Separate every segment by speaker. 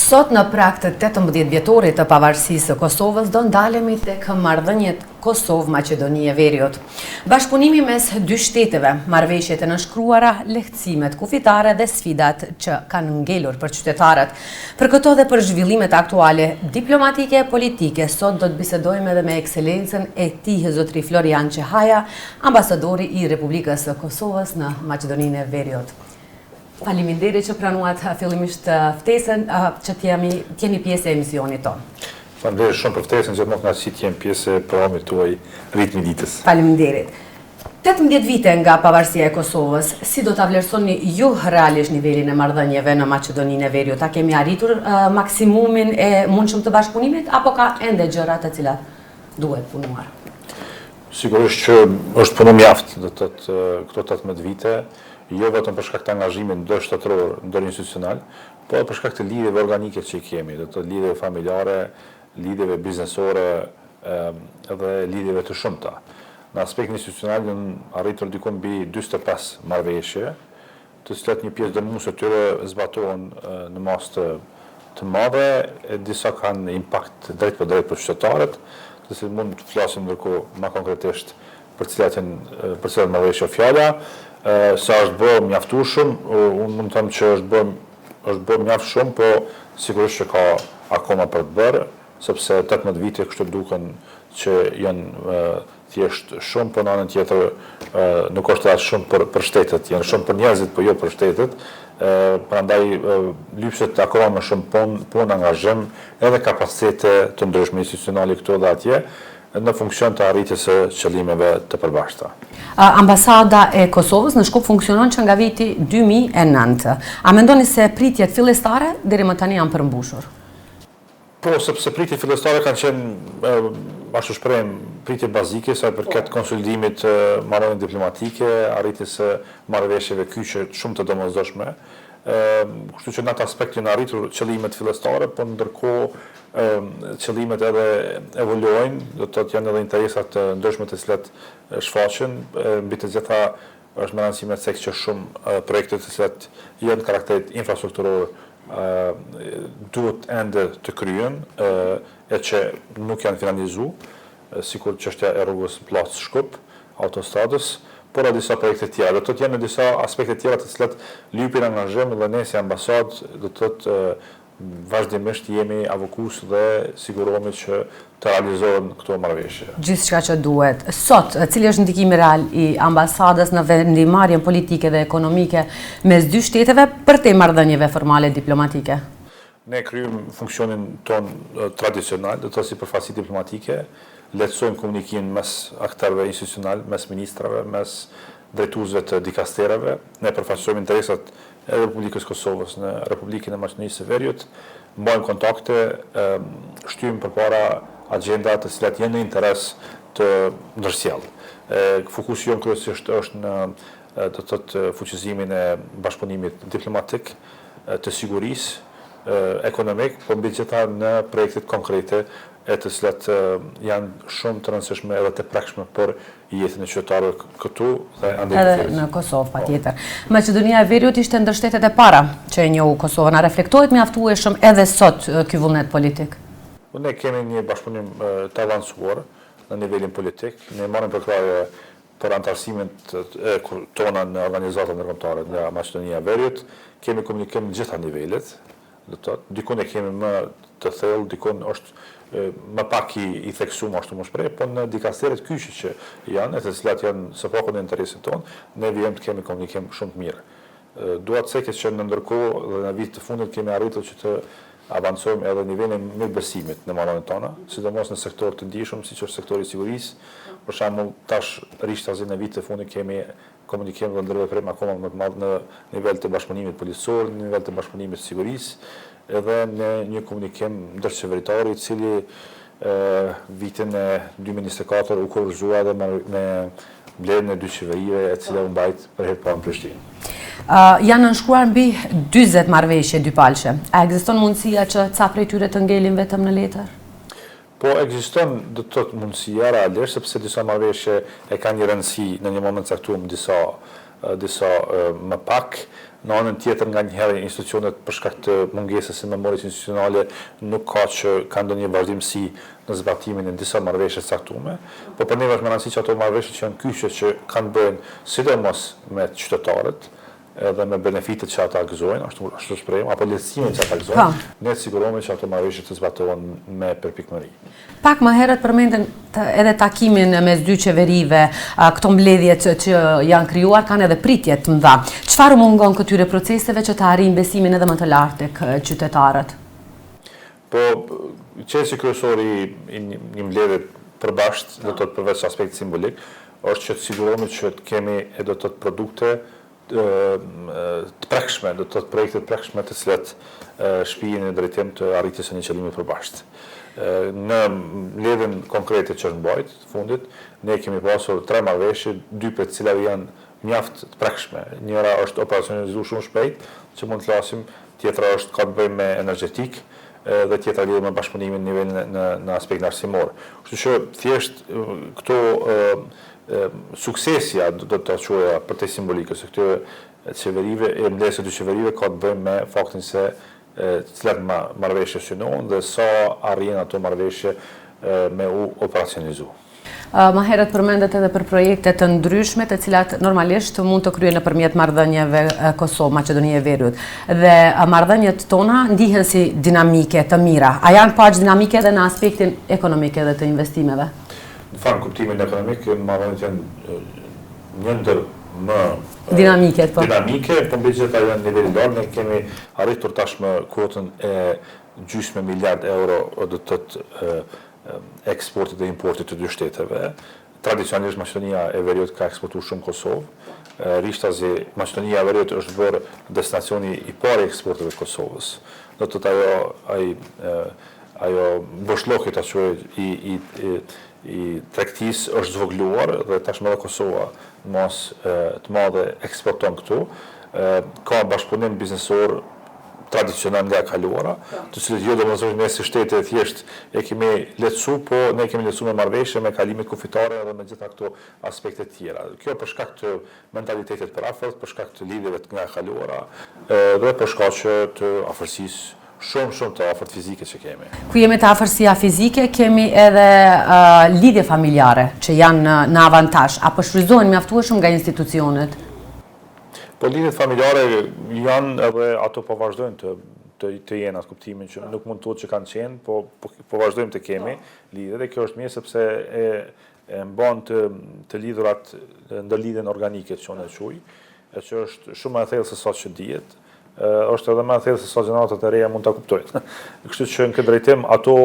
Speaker 1: Sot në prag të 18 vjetorit të pavarësisë së Kosovës do ndalemi tek marrëdhëniet Kosovë-Maqedoni e Veriut. Bashkëpunimi mes dy shteteve, marrëveshjet e nënshkruara, lehtësimet kufitare dhe sfidat që kanë ngelur për qytetarët. Për këto dhe për zhvillimet aktuale diplomatike e politike, sot do të bisedojmë edhe me ekselencën e tij zotri Florian Çehaja, ambasadori i Republikës së Kosovës në Maqedoninë e Veriut. Faleminderit që pranuat fillimisht ftesën që t'jemi pjesë e emisionit tonë.
Speaker 2: Faleminderit shumë për ftesën që më kënaqësi të jem pjesë e programit tuaj Ritmi i ditës.
Speaker 1: Faleminderit. 18 vite nga pavarësia e Kosovës, si do ta vlerësoni ju realisht nivelin e marrëdhënieve në Maqedoninë e Veriut? A kemi arritur maksimumin e mundshëm të bashkëpunimit apo ka ende gjëra të cilat duhet punuar?
Speaker 2: Sigurisht që është punë mjaft, do të thotë këto 18 vite. Jo vetëm për shkak të angazhimit ndërshtetëror, ndërinstitucional, por për shkak të lidhjeve organike që kemi, do të lidhjeve familjare, lidhjeve biznesore dhe lidhjeve të shumta. Në aspektin institucional janë arritur diku mbi 45 marrëveshje, të cilat një pjesë dëmuese të tyre zbatohen në masë të madhe, disa kanë impakt drejt për drejt për qytetarët, të cilët mund të flasim ndërkohë më konkretisht për cilat marrëveshje fjala. Sa është bërë mjaftueshëm, unë mund të them që është bërë mjaft shumë, po sigurisht që ka akoma për të bërë, sepse 18 vite kështu duken që janë thjesht shumë, po në anën tjetër nuk është as shumë për shtetet, janë shumë për njerëzit, po jo për shtetet. Prandaj lypset akoma më shumë punë, angazhim, edhe kapacitete të ndryshme institucionale këtu dhe atje, në funksion të arritjes së qëllimeve të përbashkëta.
Speaker 1: Ambasada e Kosovës në Shkup funksionon që nga viti 2009. A mendoni se pritjet fillestare deri më tani janë përmbushur?
Speaker 2: Po, sepse pritjet fillestare kanë qenë, ashtu shprehim, pritje bazike sa i përket konsolidimit të marrëdhënieve diplomatike, arritjes së marrëveshjeve kyçe shumë të domosdoshme. Kështu që në atë aspekt janë arritur qëllimet fillestare, por ndërkohë qëllimet edhe evoluojnë, do të thotë janë edhe interesat të ndryshme të cilat shfaqen, mbi të gjitha është më rëndësishme të thekë që shumë projekte të cilat janë karakterit infrastrukturor duhet ende të kryen, e që nuk janë finalizuar, sikur çështja e rrugës Pllac-Shkup, autostradës, por edhe disa projekte tjera. Do të thotë janë disa aspekte tjera të cilat lypin angazhim dhe ne si ambasadë do të thotë vazhdimisht jemi avokus dhe sigurohemi që të realizohen këto marrëveshje.
Speaker 1: Gjithçka që duhet. Sot, cili është ndikimi real i ambasadës në vendimarrjen politike dhe ekonomike mes dy shteteve për te marrëdhënieve formale diplomatike?
Speaker 2: Ne kryejm funksionin ton tradicional, do të thotë si përfaqësi diplomatike, lehtësojmë komunikimin mes aktorëve institucional, mes ministrave, mes drejtuesve të dikasterave. Ne përfaqësojmë interesat e Republikës Kosovës në Republikën e Maqedonisë së Veriut, mbajmë kontakte, shtyjmë përpara agenda të cilat janë në interes të ndërsjellë. Fokusi jon kryesisht është në do të thotë fuqizimin e bashkëpunimit diplomatik, të sigurisë, ekonomik, por mbi gjitha në projektet konkrete e të cilat janë shumë të rëndësishme edhe të prekshme për jetën e qytetarëve këtu dhe
Speaker 1: edhe në Kosovë patjetër. Maqedonia e Veriut ishte ndër shtetet e para që e njohu Kosovën. A reflektohet mjaftueshëm edhe sot ky vullnet politik?
Speaker 2: Ne kemi një bashkëpunim të avancuar në nivelin politik. Ne marrim përkrahje për antarësimet tona në organizata ndërkombëtare nga Maqedonia e Veriut. Kemi komunikim në gjitha nivelet. Dikun e kemi më të thellë, dikun është më pak i theksuar ashtu më shpreh, por në dikasteret kyçe që janë, të cilat janë së paku në interesin tonë, ne vjen të kemi komunikim shumë të mirë. Dua të thekë që në ndërkohë dhe në vit të fundit kemi arritur që të avancojmë edhe në nivelin e mirëbesimit në marrëdhëniet tona, sidomos në sektor të ndihshëm, siç është sektori i sigurisë. Për shembull, tash rishtazi në vit të fundit kemi komunikim dhe ndërveprim akoma më të madh në nivel të bashkëpunimit policor, në nivel të bashkëpunimit të sigurisë, edhe në një komunikim ndërqeveritar i cili vitin e 2024 u kurrizua edhe me mbledhjen e dy qeverive e cila u mbajt për herë parë në Prishtinë.
Speaker 1: Janë nënshkruar mbi 40 marrëveshje dypalshe. A ekziston mundësia që ca prej tyre të ngelin vetëm në letër?
Speaker 2: Po ekziston do të thotë mundësia realisht, sepse disa marrëveshje e kanë një rëndësi në një moment caktuar, disa më pak, Në anën tjetër nga njëherë institucionet për shkak të mungesës së memorisë institucionale nuk ka që ka ndonjë vazhdimsi në zbatimin e disa marrëveshje të caktuara, por për ne është më rëndësishme që ato marrëveshje që janë kyçe që kanë bëjnë sidomos me qytetarët edhe me benefitet që ata gëzojnë, ashtu shprehim, apo lehtësimin që ata gëzojnë, ne sigurohemi që ato marrëveshje të zbatohen me përpikmëri.
Speaker 1: Pak më herët përmendën edhe takimin mes dy qeverive, këto mbledhjet që janë krijuar kanë edhe pritje të mëdha. Çfarë mungon këtyre proceseve që të arrijnë besimin edhe më të lartë tek qytetarët?
Speaker 2: Po, qesi kryesori i një mbledhje përbashkët, do të thotë përveç aspektit simbolik, është që të sigurohemi që të kemi do të thotë produkte të prekshme, do të thotë projekte të prekshme të cilat shpihen në drejtim të arritjes së një qëllimi të përbashkët. Në mbledhjen konkrete që është mbajt fundit, ne kemi pasur 3 marrëveshje, 2 prej të cilat janë mjaft të prekshme. Njëra është operacionalizuar shumë shpejt, që mund të flasim, tjetra është ka të bëjë me energjetik dhe tjetra lidhet me bashkëpunimin në nivel në aspektin arsimor. Kështu që thjesht këto suksesja do të thoya për të simbolikës së këtyre qeverive e mbledhjes së dy qeverive ka të bëjë me faktin se cilat marrëveshje synohen dhe sa arrin ato marrëveshje me u operacionalizu.
Speaker 1: Më herët përmendet edhe për projekte të ndryshme të cilat normalisht mund të kryhen nëpërmjet marrëdhënieve Kosovë-Maqedonia e Veriut. Dhe marrëdhëniet tona ndihen si dinamike të mira. A janë pa dinamike edhe në aspektin ekonomik edhe të investimeve?
Speaker 2: Në fakt kuptimin ekonomik, marrëdhëniet janë një ndër më
Speaker 1: dinamike, po
Speaker 2: mbi gjitha janë niveli lartë. Ne kemi arritur tashmë kuotën e gjysmë miliard euro do të thotë eksportit dhe importit të dy shteteve. Tradicionalisht Maqedonia e Veriut ka eksportuar shumë Kosovë. Rishtazi Maqedonia e Veriut është bërë destinacioni i parë i eksporteve të Kosovës. Do të thotë ajo boshllokit i tregtisë është zvogluar dhe tashmë edhe Kosova mos të madhe eksporton këtu. Ka bashkëpunim biznesor tradicional nga e kaluara, të cilët jo domosdoshmë me si shtete thjesht e kemi lehtësu, po ne kemi lehtësu me marrëveshje, me kalimit kufitare dhe me gjitha këto aspekte të tjera. Kjo për shkak të mentalitetit për afërt, për shkak të lidhjeve nga e kaluara dhe për shkak të afërsisë shumë të afërt fizike që kemi.
Speaker 1: Ku jemi të afërsia fizike, kemi edhe lidhje familjare që janë në avantazh, apo shfrytëzohen mjaftueshëm nga institucionet?
Speaker 2: Po lidhjet familjare janë edhe ato po vazhdojnë të jenë atë kuptimin që nuk mund të thotë që kanë qenë, po vazhdojmë të kemi lidhje dhe kjo është mirë sepse e mban të lidhurat ndërlidhjen organike që unë e quaj, që është shumë më e thellë se sa që dihet. Është edhe më e thellë se sa gjeneratët e reja mund ta kuptojnë. Kështu që në këtë drejtim ato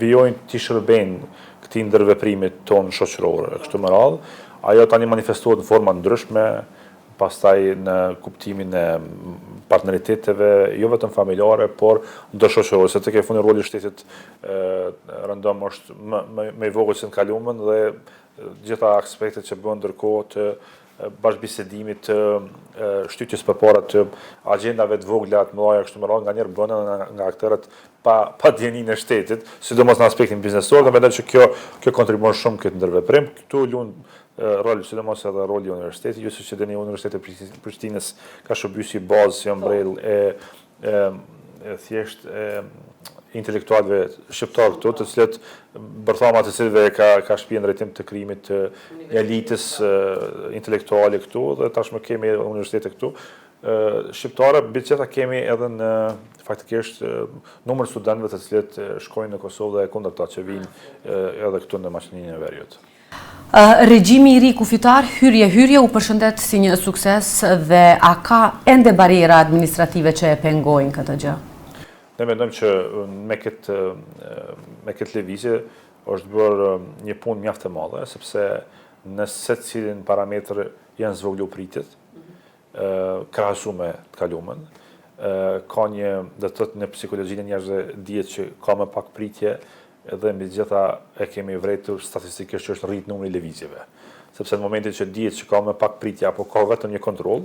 Speaker 2: vijojnë të shërbejnë këtij ndërveprimit ton shoqëror, kështu më radh. Ajo tani manifestohet në forma ndryshme, pastaj në kuptimin e partneriteteve, jo vetëm familjare, por ndërshoqërore, se tek e fundi roli i shtetit rëndom është më i vogël se në kaluamën dhe gjitha aspektet që bën ndërkohë të bashkëbisedimit të shtytjes përpara të agjendave të vogla të mëdha kështu më radh nganjëherë bën nga aktorët pa dieninë e shtetit, sidomos në aspektin biznesor, dhe mendoj që kjo kontribon shumë këtë ndërveprim. Këtu luan rol, sidomos edhe roli i universitetit, ju që dini Universiteti i Prishtinës ka shërbyesi bazë si ombrellë thjesht intelektualëve shqiptar këtu, të cilët bërthama të cilëve ka shpije në drejtim të krijimit të elitës intelektuale këtu, dhe tashmë kemi universitete këtu shqiptare, biçeta kemi edhe në faktikisht numër studentëve të cilët shkojnë në Kosovë dhe kundërta që vinë edhe këtu në Maqedoninë e Veriut.
Speaker 1: Regjimi i ri kufitar hyrje u përshëndet si një sukses dhe a ka ende bariera administrative që e pengojnë këtë gjë?
Speaker 2: Ne mendojmë që me këtë lëvizje është bërë një punë mjaft e madhe, sepse në secilin parametër janë zvogluar pritjet, krahasu me të kaluamën. Ka një, do të thotë, në psikologjinë e njerëzve dihet që ka më pak pritje, dhe mbi gjitha e kemi vërejtur statistikisht që është rrit numri i lëvizjeve. Sepse në momentin që dihet që ka më pak pritje apo ka vetëm një kontroll,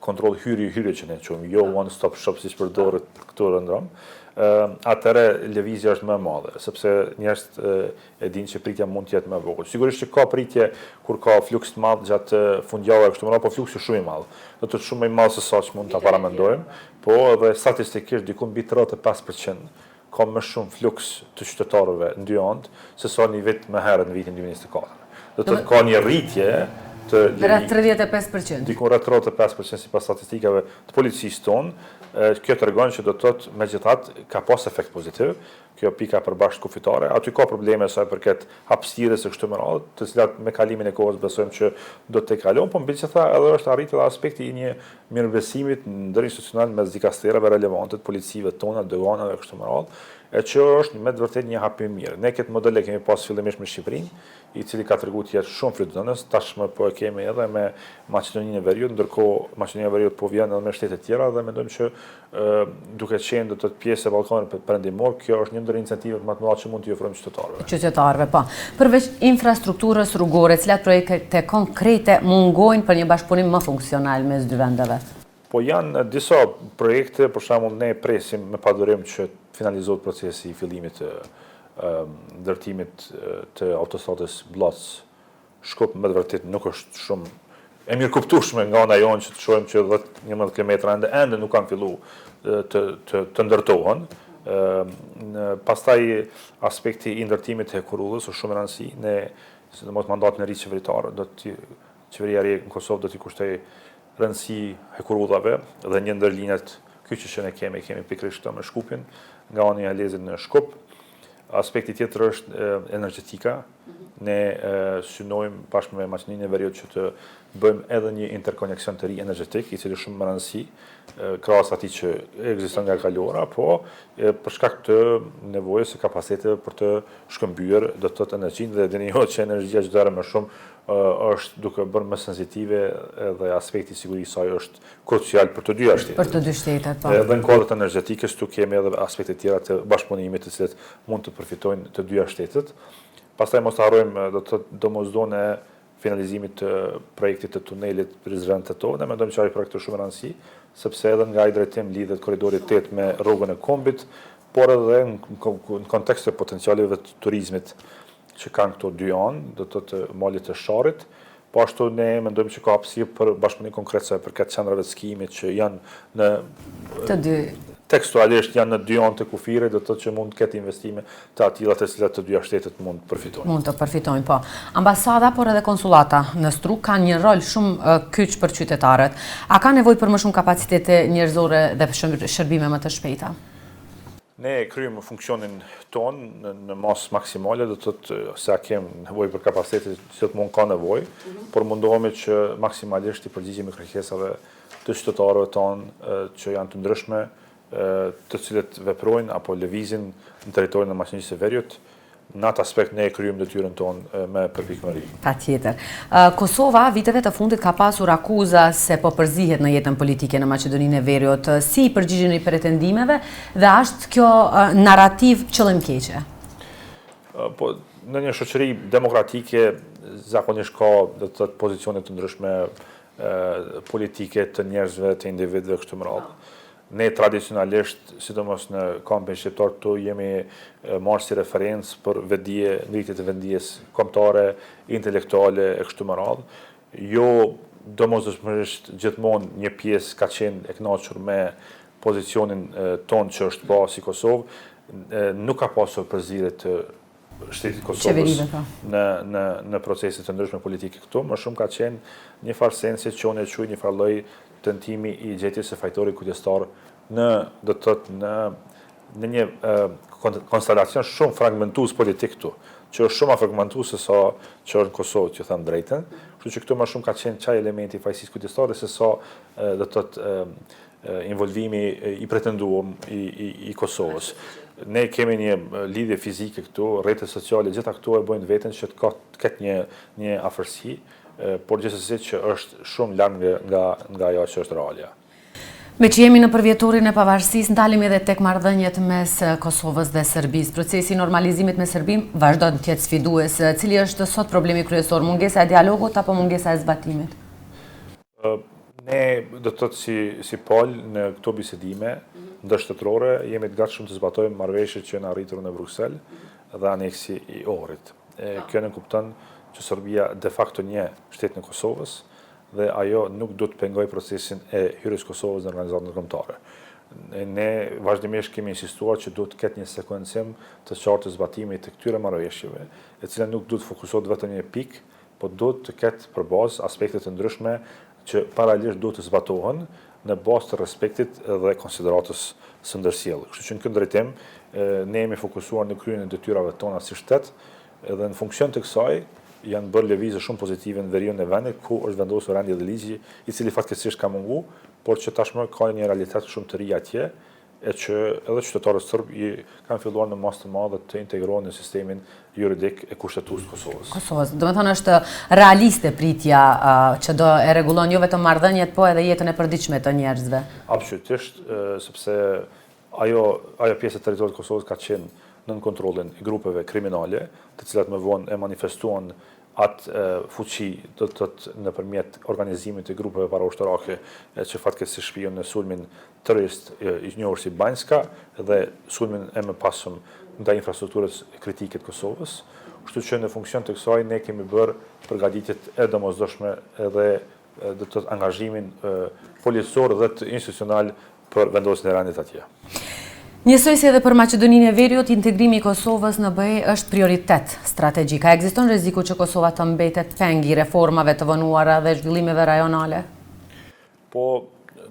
Speaker 2: kontroll hyrje që ne qumë, jo one-stop shop si që përdoret këtu rëndrom, atëre lëvizja është më e madhe, sepse njerëzit e dinë që pritja mund të jetë më e vogël. Sigurisht që ka pritje kur ka fluks të madh gjatë fundjavës kështu më radh, po fluksi është shumë i madh. Do të thotë shumë më i madh se sa që mund ta paramendojmë, po edhe statistikisht diku mbi 35% ka më shumë fluks të qytetarëve në dy anë se sa një vit më herët në vitin 2024. Do të thotë ka një rritje të
Speaker 1: rreth 35%.
Speaker 2: Diku rreth 35% sipas statistikave të policisë tonë. Kjo tregon që do të thotë megjithatë ka pas efekt pozitiv. Kjo pika përbashkët kufitare. Aty ka probleme sa i përket hapësirës së kështu me radhë, të cilat me kalimin e kohës besojmë që do të kalojnë, po megjithatë edhe është arritur aspekti i një mirëbesimit ndërinstitucional mes dikasterave relevante të policive tona, dyqanave kështu me radhë, e që është me të vërtetë një hap i mirë. Ne këtë model e kemi pas fillimisht me Shqipërinë, i cili ka treguar të jetë shumë frytëzënës, tashmë po e kemi edhe me Maqedoninë e Veriut, ndërkohë Maqedonia e Veriut po vjen edhe me shtete tjera dhe mendojmë që duke qenë do të thotë pjesë e Ballkanit perëndimor, kjo është një ndër incentivat më të mëdha që mund t'i ofrojmë qytetarëve.
Speaker 1: Qytetarëve, po. Përveç infrastrukturës rrugore, cilat projekte konkrete mungojnë për një bashkëpunim më funksional mes dy vendeve?
Speaker 2: Po janë disa projekte, për shembull ne presim me padurim që finalizohet procesi i fillimit të ndërtimit të autostradës Blac-Shkup. Me të vërtetë nuk është shumë e mirëkuptueshme nga ana jonë që të shohim që 10-11 kilometra ende nuk kanë filluar të ndërtohen. Pastaj aspekti i ndërtimit të Hekurullës është shumë i rëndësishëm. Ne, sidomos mandatin e ri qeveritar, qeveria e re në Kosovë do t'i kushtoj rëndësi Hekurullave dhe një ndër linjat kyçe që ne kemi pikërisht me Shkupin, nga ana e Alezit në Shkup. Aspekti tjetër është energjetika. Ne synojmë bashkë me Maqedoninë e Veriut që të bëjmë edhe një interkoneksion të ri energjetik, i cili është shumë më rëndësi, krahas atij që ekziston nga kalora, po për shkak të nevojës së kapaciteve për të shkëmbyer do të thotë energjinë dhe dini jo që energjia çdo herë më shumë është duke bërë më sensitive dhe aspekti i sigurisë saj është krucial për të dy shtetet.
Speaker 1: Për të dy shtetet, po.
Speaker 2: Edhe në kohët energjetikës tu kemi edhe aspekte tjera të bashkëpunimit të cilat mund të përfitojnë të dy shtetet. Pastaj mos harrojmë do të thotë domosdoshmë e finalizimit të projektit të tunelit Prizren-Teto. Ne mendojmë që ai projekt është shumë i rëndësishëm, sepse edhe nga ai drejtim lidhet korridori 8 me rrugën e Kombit, por edhe në kontekst të potencialeve të turizmit që kanë këto dy anë, do të thotë malit të Sharrit. Po ashtu ne mendojmë që ka hapësirë për bashkëpunim konkret sa për këtë qendrave të skijimit që janë në
Speaker 1: të dy
Speaker 2: tekstualisht janë në dy anë të kufirit, do të thotë që mund të ketë investime të atilla të cilat të dy shtetet mund të përfitojnë.
Speaker 1: Mund të përfitojnë, po. Ambasada, por edhe konsulata në Struk kanë një rol shumë kyç për qytetarët. A ka nevojë për më shumë kapacitete njerëzore dhe shërbime më të shpejta?
Speaker 2: Ne kryejmë funksionin ton në masë maksimale, do të thotë se kemi nevojë për kapacitete që mund ka nevojë, por mundohemi që maksimalisht i përgjigjemi kërkesave të qytetarëve tonë që janë të ndryshme, të cilët veprojnë apo lëvizin në territorin e Maqedonisë së Veriut. Në atë aspekt ne e kryejmë detyrën tonë me përpikëmëri.
Speaker 1: Patjetër. Kosova viteve të fundit ka pasur akuza se po përzihet në jetën politike në Maqedoninë e Veriut. Si i përgjigjeni pretendimeve dhe është kjo narrativ qëllimkeqe?
Speaker 2: Po në një shoqëri demokratike zakonisht ka do të thotë pozicione të ndryshme politike të njerëzve, të individëve kështu me radhë. Ne tradicionalisht, sidomos në kampin shqiptar këtu, jemi marrë si referencë për vetdije, ngritjet e vetdijes kombëtare, intelektuale e kështu me radhë. Jo domosdoshmërisht gjithmonë një pjesë ka qenë e kënaqur me pozicionin ton që është pa si Kosovë, nuk ka pasur përzierje të shtetit Kosovës në proceset të ndryshme politike këtu, më shumë ka qenë një farë sensi që unë e quaj një farë lloj tentimi i gjetjes së fajtorit kujdestar do të thotë në një konstelacion shumë fragmentues politik këtu, që është shumë fragmentues se sa që është në Kosovë, që them drejtën. Kështu që këtu më shumë ka qenë çaj elementi i fajsisë kujdestare se sa do të thotë involvimi i pretenduar i Kosovës. Ne kemi një lidhje fizike këtu, rrjetet sociale, gjitha këtu e bëjnë veten që të ketë një afërsi, por gjithsesi që është shumë larg nga ajo që është realja.
Speaker 1: Me që jemi në përvjetorin e pavarësisë, ndalemi edhe tek marrëdhëniet mes Kosovës dhe Serbisë. Procesi i normalizimit me Serbinë vazhdon të jetë sfidues. Cili është sot problemi kryesor, mungesa e dialogut apo mungesa e zbatimit?
Speaker 2: Ne do të thotë si pol në këto bisedime ndërshtetërore jemi të gatshëm të zbatojmë marrëveshjet që janë arritur në Bruxelles dhe aneksi i Ohrit. Kjo ne kupton që Serbia de facto një shtet në Kosovës dhe ajo nuk do të pengoj procesin e hyrjes Kosovës në organizatën ndërkombëtare. Ne vazhdimisht kemi insistuar që duhet të ketë një sekuencim të qartë të zbatimit të këtyre marrëveshjeve, e cila nuk duhet të fokusohet vetëm në një pikë, por duhet të ketë për bazë aspekte të ndryshme që paralelisht duhet të zbatohen në bazë të respektit dhe konsideratës së ndërsjellë. Kështu që në këtë drejtim ne jemi fokusuar në kryen e detyrave tona si shtet dhe në funksion të kësaj janë bërë lëvizje shumë pozitive në veriun e vendit ku është vendosur rendja dhe ligji, i cili fatkeqësisht ka mungu, por që tashmë ka një realitet shumë të ri atje, e që edhe qytetarët serb kanë filluar në masë të madhe të integrohen në sistemin juridik e kushtetues të Kosovës.
Speaker 1: Do të thonë është realiste pritja që do e rregullon jo vetëm marrëdhëniet, po edhe jetën e përditshme të njerëzve.
Speaker 2: Absolutisht, sepse ajo pjesë e territorit të Kosovës ka qenë nën kontrollin e grupeve kriminale, të cilat më vonë e manifestuan atë fuqi do të thotë nëpërmjet organizimit të grupeve paraushtarake që fatkeqësisht shpijon në sulmin terrorist i njohur si Banjska dhe sulmin e mëpasshëm ndaj infrastrukturës kritike të Kosovës. Kështu që në funksion të kësaj ne kemi bërë përgatitjet e domosdoshme edhe do të thotë angazhimin policor dhe të institucional për vendosjen e rendit atje.
Speaker 1: Njësoj si edhe për Maqedoninë e Veriut, integrimi i Kosovës në BE është prioritet strategjik. A ekziston rreziku që Kosova të mbetet peng i reformave të vënuara dhe zhvillimeve rajonale?
Speaker 2: Po,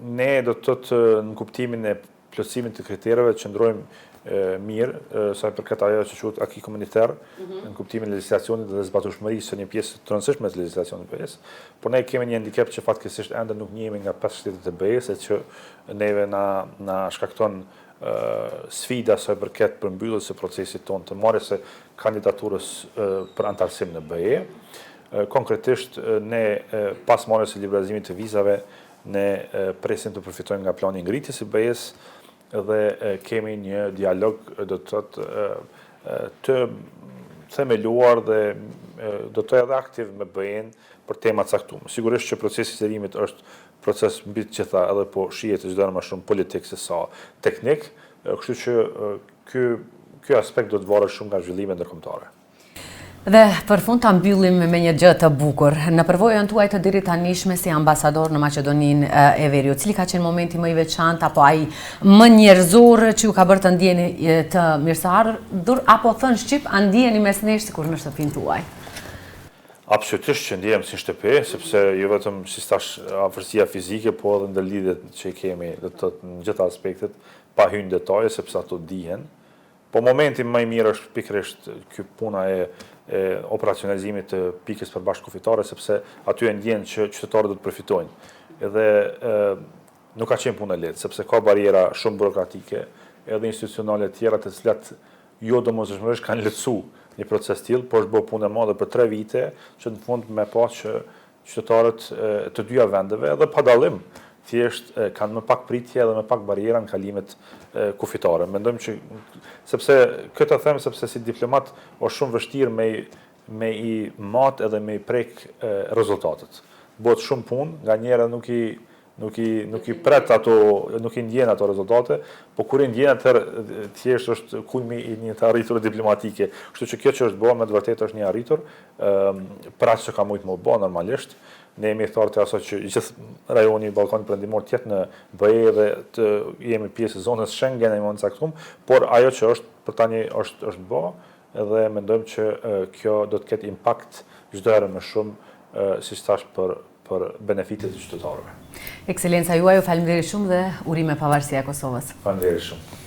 Speaker 2: ne do të thotë në kuptimin e plotësimit të kritereve qëndrojmë mirë, sa i përket ajo që quhet aki komunitar, në kuptimin e legjislacionit dhe zbatueshmërisë së një pjesë të rëndësishme të legjislacionit të BE-s, por ne kemi një handicap që fatkeqësisht ende nuk njihemi nga 5 shtetet e BE-s, që neve na shkakton sfida sa i përket përmbylljes së procesit tonë të marrjes së kandidaturës për antarësim në BE. Konkretisht ne pas marrjes së liberalizimit të vizave ne presim të përfitojmë nga plani i ngritjes së BE-s dhe kemi një dialog do të thotë të themeluar dhe do të edhe aktiv me BE-n për tema të caktuara. Sigurisht që procesi i zgjerimit është proces mbi të gjitha edhe po shihet çdo më shumë politik se sa teknik, kështu që ky aspekt do të varet shumë nga zhvillimet ndërkombëtare.
Speaker 1: Dhe për fund ta mbyllim me një gjë të bukur. Në përvojën tuaj të deri tanishme si ambasador në Maqedoninë e Veriut, cili ka qenë momenti më i veçantë apo ai më njerëzor që ju ka bërë të ndjeni të mirëseardhur apo thën shqip a ndjeni mes nesh sikur në shtëpinë tuaj?
Speaker 2: Absolutisht që ndjehem si shtëpi, sepse jo vetëm si thash afërsia fizike, po edhe ndërlidhjet që kemi, do të thotë në gjitha aspektet, pa hyrë në detaje sepse ato dihen. Po momenti më i mirë është pikërisht ky puna e operacionalizimit të pikës përbashkëkufitare, sepse aty e ndjen që qytetarët do të përfitojnë. Edhe nuk ka qenë punë e lehtë, sepse ka bariera shumë burokratike, edhe institucionale të tjera të cilat jo domosdoshmërisht kanë lehtësuar një proces tillë, por është bërë punë e madhe për 3 vite, që në fund me pa që qytetarët të dyja vendeve edhe pa dallim thjesht kanë më pak pritje dhe më pak bariera në kalimet kufitare. Mendojmë që sepse këtë them sepse si diplomat është shumë vështirë me i mat edhe me i prek rezultatet. Bëhet shumë punë, nganjëherë nuk i pret ato, nuk i ndjen ato rezultate, po kur i ndjen atëherë thjesht është kulmi i një të arritur diplomatike. Kështu që kjo që është bërë me të vërtetë është një arritur, për aq që ka mujtë më bë normalisht. Ne jemi thërë të asaj që gjithë rajoni i Ballkanit Perëndimor të jetë në BE dhe të jemi pjesë e zonës Schengen e mund caktuar, por ajo që është për tani është bë, edhe mendojmë që kjo do të ketë impakt çdo herë më shumë siç thash për benefitet e qytetarëve.
Speaker 1: Ekscelenca juaj, ju faleminderit shumë dhe urime pavarësia e Kosovës.
Speaker 2: Faleminderit shumë.